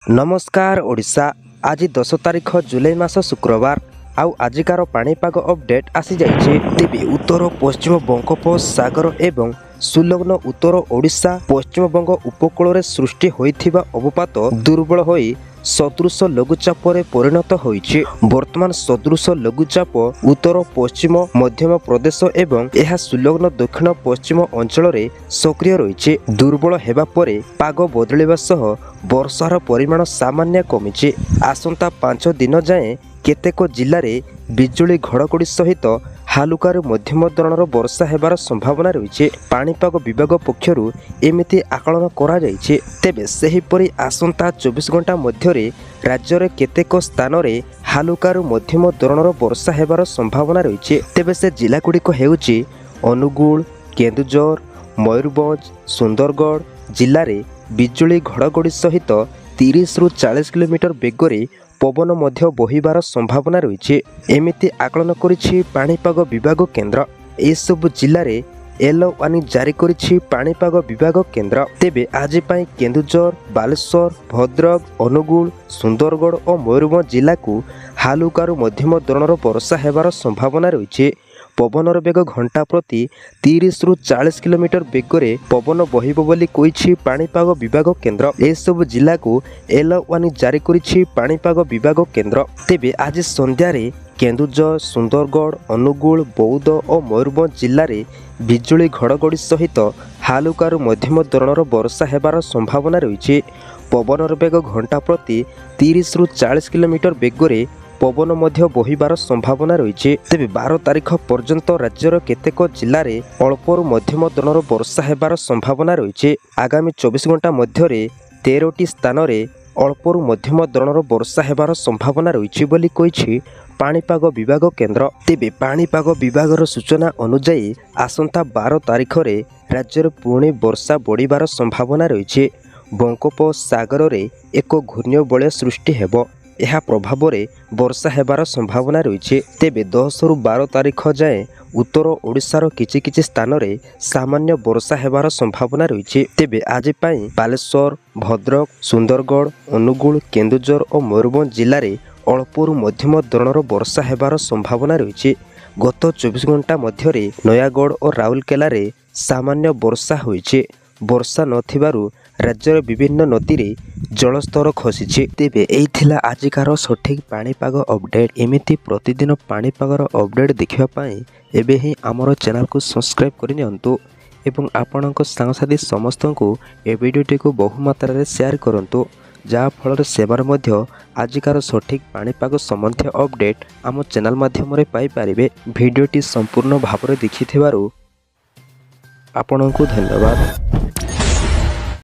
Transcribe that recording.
नमस्कार ओडिशा। आज 10 तारिख जुलाई मास शुक्रवार आउ आजिकार पाणीपाग अपडेट आसी जाइछे। तेबे उत्तर पश्चिम बंगोपसागर एवं सुलग्न उत्तर ओडिशा पश्चिमबंग उपकूल रे सृष्टि होइथिबा अवपात दुर्बल होई सदृश लघुचाप परिणत होइछे। वर्तमान सदृश लघुचाप उत्तर पश्चिम मध्यम प्रदेश एवं यह संलग्न दक्षिण पश्चिम अंचल रे सक्रिय रहिछे। दुर्बल हेबा परे पाग बदलिबा सह वर्षार परिमाण सामान्य कमिछे। आसंता 5 दिन जाए केतेक जिल्ला रे बिजुली घड़घड़ी सहित हालुकारु मध्यम धरणर वर्षा हेबार संभावना रहिछे। पाणीपाग विभाग पक्षरु एमिति आकलन करा जाइछे। तेबे सेहिपरि आसंता 24 घंटा मध्यरे राज्यर केतेक स्थान रे हालुकारु मध्यम धरणर वर्षा हेबार संभावना रहिछे। तेबे से जिला गुड़िक हेउछि अनुगुल, केन्दुझर, मयूरभंज, सुंदरगढ़ जिल्ला रे बिजुली घड़घड़ी सहित 30 रु 40 किलोमीटर बेगरे पवन मध्य बहिबार संभावना रहिछे। एमिति आकलन करिछि पाणीपाग विभाग केन्द्र। ए सब जिल्ला रे येलो वार्निंग जारी करिछि पाणीपाग विभाग केन्द्र। तेबे आज पई केन्दुझर, बालेश्वर, भद्रक, अनुगुल, सुंदरगढ़ और मयूरभंज जिला को हालुकारु मध्यम धरणर वर्षा हेबार संभावना रहिछे। पवनर बेग घंटा प्रति 30 रु 40 किलोमीटर बेगरे पवन बहिब बोली कहिछि पाणीपाग विभाग केन्द्र। ए सब जिला को येलो वार्निंग जारी करिछि पाणीपाग विभाग केन्द्र। तेबे आज संध्या रे केन्दुझर, सुंदरगढ़, अनुगुल, बौद्ध और मयूरभंज जिल्ला रे बिजुली घड़घड़ी सहित हालुकारु मध्यम धरणर वर्षा हेबार संभावना रहिछे। पवनर बेग घंटा प्रति 30 रु 40 किलोमीटर बेगरे पवन मध्य बहिबार संभावना रहिछे। तेबे 12 तारिख पर्यंत राज्यर केतेक जिल्ला रे अल्परु मध्यम धरणर वर्षा हेबार संभावना रहिछे। आगामी 24 घंटा मध्यरे 13टी स्थान रे अल्परु मध्यम धरणर वर्षा हेबार संभावना रहिछे बोली कहिछि पाणीपाग विभाग केन्द्र। तेबे पाणीपाग विभागर सूचना अनुसार आसंता 12 तारिख रे राज्यर पुणी वर्षा बढ़िबार संभावना रहिछे। बंगोपसागर रे एक घूर्ण्यबलय सृष्टि हेबो। यह प्रभाव रे वर्षा हेबार संभावना रहिछे। तेबे 10 रु 12 तारिख जाए उत्तर ओडिशार किछि किछि स्थान रे सामान्य वर्षा हेबार संभावना रहिछे। तेबे आज पई बालेश्वर, भद्रक, सुंदरगढ़, अनुगुल, केन्दुझर और मयूरभंज जिल्ला रे अल्परु मध्यम धरणर वर्षा हेबार संभावना रहिछे। गत 24 घंटा मध्यरे नयागढ़ और राउरकेला रे सामान्य वर्षा होइछे। वर्षा नथिबारु राज्यर विभिन्न नदी रे जलस्तर खसिछे। तेबे एई थिला आजिकार सठिक पाणीपाग अपडेट। एमिति प्रतिदिन पाणीपागर अपडेट देखिबा पई एबे ही हमर चैनल को सब्सक्राइब करि नियंतु एवं आपणक सांगसाथी समस्तंकु ए वीडियोटी को बहु मात्रा रे शेयर करंतु जा फल सेवार मध्य आजिकार सठिक पाणीपाग संबंधी अपडेट आम चैनल माध्यम रे पाई पारिबे। वीडियोटी संपूर्ण भाव में देखिथिबारु आपणकु धन्यवाद।